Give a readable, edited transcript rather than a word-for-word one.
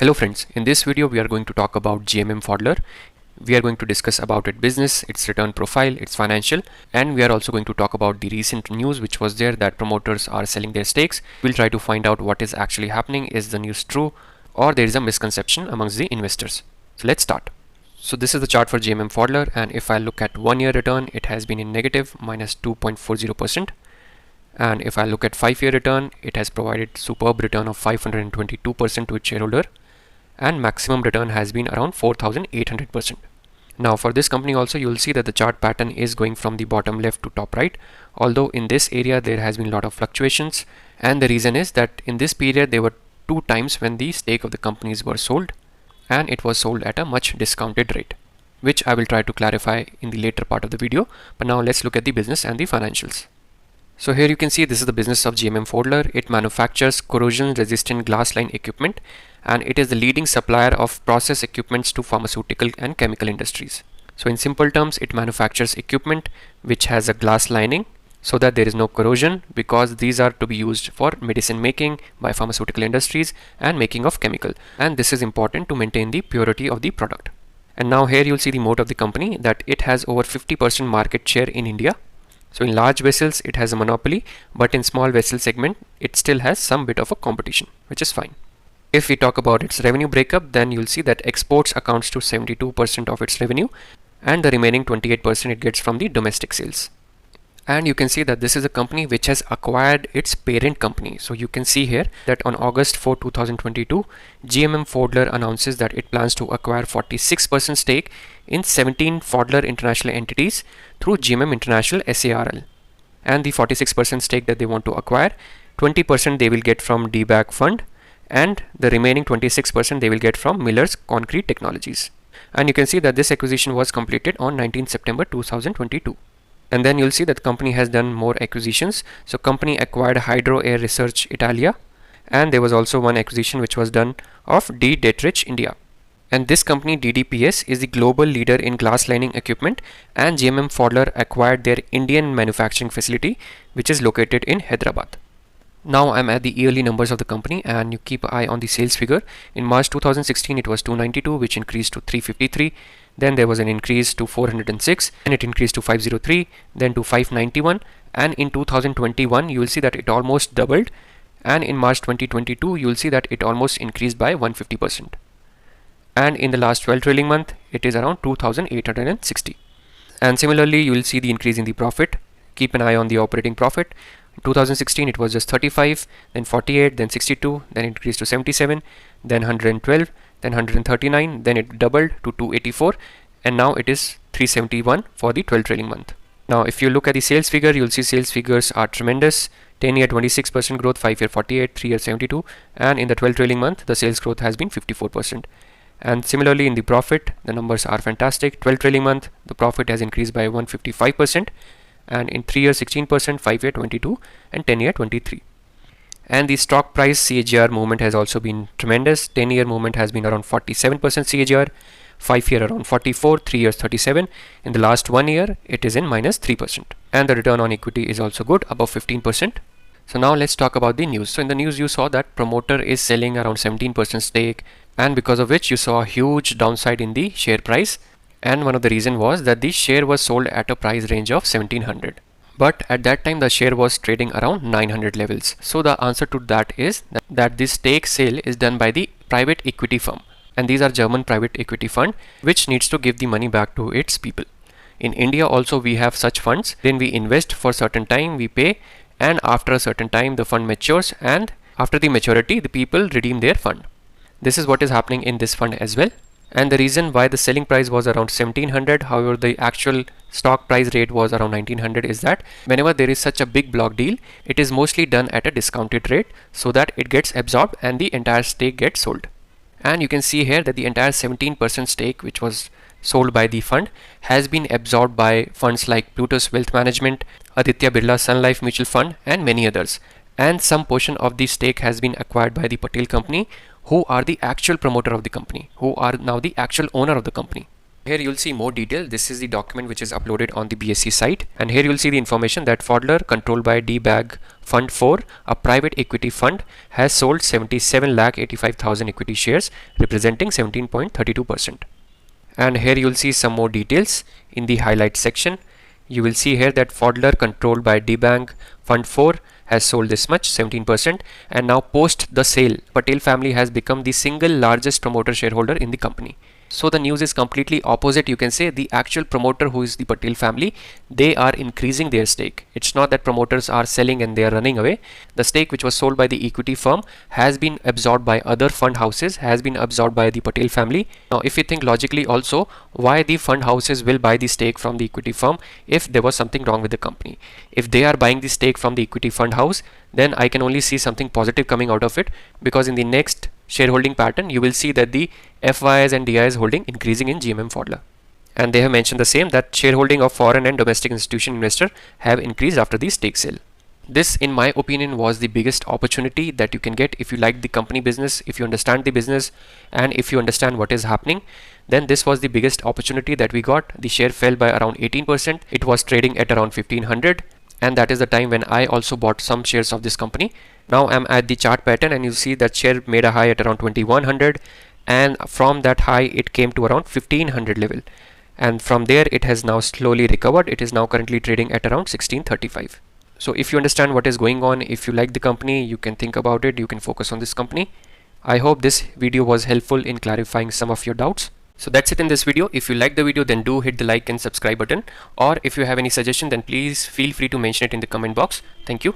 Hello friends, in this video we are going to talk about Pfaulder. We are going to discuss about its business, its return profile, its financial, and we are also going to talk about the recent news which was there that promoters are selling their stakes. We'll try to find out what is actually happening. Is the news true or there is a misconception amongst the investors? So let's start. So this is the chart for Pfaulder, and if I look at 1 year return, it has been in negative minus 2.40%. And if I look at 5-year return, it has provided superb return of 522% to its shareholder, and maximum return has been around 4,800%. Now for this company also, you will see that the chart pattern is going from the bottom left to top right, although in this area there has been a lot of fluctuations, and the reason is that in this period there were 2 times when the stake of the companies were sold, and it was sold at a much discounted rate, which I will try to clarify in the later part of the video. But now let's look at the business and the financials. So here you can see this is the business of Pfaulder. It manufactures corrosion resistant glass line equipment, and it is the leading supplier of process equipments to pharmaceutical and chemical industries. So in simple terms, it manufactures equipment which has a glass lining so that there is no corrosion, because these are to be used for medicine making by pharmaceutical industries and making of chemical, and this is important to maintain the purity of the product. And now here you'll see the moat of the company, that it has over 50% market share in India. So in large vessels it has a monopoly, but in small vessel segment it still has some bit of a competition, which is fine. If we talk about its revenue breakup, then you'll see that exports accounts to 72% of its revenue, and the remaining 28% it gets from the domestic sales. And you can see that this is a company which has acquired its parent company. So you can see here that on August 4, 2022, Pfaulder announces that it plans to acquire 46% stake in 17 Pfaulder international entities through GMM International SARL. And the 46% stake that they want to acquire, 20% they will get from DBAG fund, and the remaining 26% they will get from Miller's Concrete Technologies. And you can see that this acquisition was completed on 19 September 2022. And then you'll see that the company has done more acquisitions. So company acquired Hydro Air Research Italia, and there was also one acquisition which was done of D. Dietrich India. And this company DDPS is the global leader in glass lining equipment, and Pfaulder acquired their Indian manufacturing facility which is located in Hyderabad. Now I'm at the yearly numbers of the company, and you keep an eye on the sales figure. In March 2016 it was 292, which increased to 353. Then there was an increase to 406, and it increased to 503, then to 591, and in 2021 you will see that it almost doubled, and in March 2022 you will see that it almost increased by 150%. And in the last 12 trailing month it is around 2,860. And similarly you will see the increase in the profit. Keep an eye on the operating profit. In 2016 it was just 35, then 48, then 62, then it increased to 77, then 112, then 139, then it doubled to 284, and now it is 371 for the 12 trailing month. Now if you look at the sales figure, you'll see sales figures are tremendous. 10-year 26% growth, 5-year 48, 3-year 72, and in the 12 trailing month the sales growth has been 54%. And similarly in the profit, the numbers are fantastic. 12 trailing month the profit has increased by 155%, and in 3-year 16%, 5-year 22, and 10-year 23. And the stock price CAGR movement has also been tremendous. 10-year movement has been around 47% CAGR, 5-year around 44, 3 years 37. In the last 1 year it is in minus 3%, and the return on equity is also good, above 15%. So now let's talk about the news. So in the news you saw that promoter is selling around 17% stake, and because of which you saw a huge downside in the share price. And one of the reason was that the share was sold at a price range of 1700, but at that time the share was trading around 900 levels. So the answer to that is that this stake sale is done by the private equity firm, and these are German private equity fund which needs to give the money back to its people. In India also we have such funds. Then we invest for certain time, we pay, and after a certain time the fund matures, and after the maturity the people redeem their fund. This is what is happening in this fund as well. And the reason why the selling price was around 1700, however the actual stock price rate was around 1900, is that whenever there is such a big block deal, it is mostly done at a discounted rate so that it gets absorbed and the entire stake gets sold. And you can see here that the entire 17% stake which was sold by the fund has been absorbed by funds like Plutus Wealth Management, Aditya Birla Sun Life Mutual Fund, and many others. And some portion of the stake has been acquired by the Patel company, who are the actual promoter of the company, who are now the actual owner of the company. Here you'll see more detail. This is the document which is uploaded on the BSE site, and here you'll see the information that Pfaulder, controlled by DBAG Fund 4, a private equity fund, has sold 77,85,000 equity shares, representing 17.32%. And here you'll see some more details in the highlight section. You will see here that Pfaulder, controlled by DBAG Fund 4, has sold this much, 17%, and now post the sale, Patel family has become the single largest promoter shareholder in the company. So the news is completely opposite. You can say the actual promoter, who is the Patel family, they are increasing their stake. It's not that promoters are selling and they are running away. The stake which was sold by the equity firm has been absorbed by other fund houses, has been absorbed by the Patel family. Now if you think logically also, why the fund houses will buy the stake from the equity firm if there was something wrong with the company? If they are buying the stake from the equity fund house, then I can only see something positive coming out of it, because in the next shareholding pattern you will see that the FYIs and DIs holding increasing in GMM Pfaulder. And they have mentioned the same, that shareholding of foreign and domestic institution investor have increased after the stake sale. This, in my opinion, was the biggest opportunity that you can get if you like the company business, if you understand the business, and if you understand what is happening. Then this was the biggest opportunity that we got. The share fell by around 18%. It was trading at around 1500, and that is the time when I also bought some shares of this company. Now I'm at the chart pattern, and you see that share made a high at around 2100, and from that high it came to around 1500 level, and from there it has now slowly recovered. It is now currently trading at around 1635. So if you understand what is going on, if you like the company, you can think about it, you can focus on this company. I hope this video was helpful in clarifying some of your doubts. So that's it in this video. If you like the video, then do hit the like and subscribe button, or if you have any suggestion, then please feel free to mention it in the comment box. Thank you.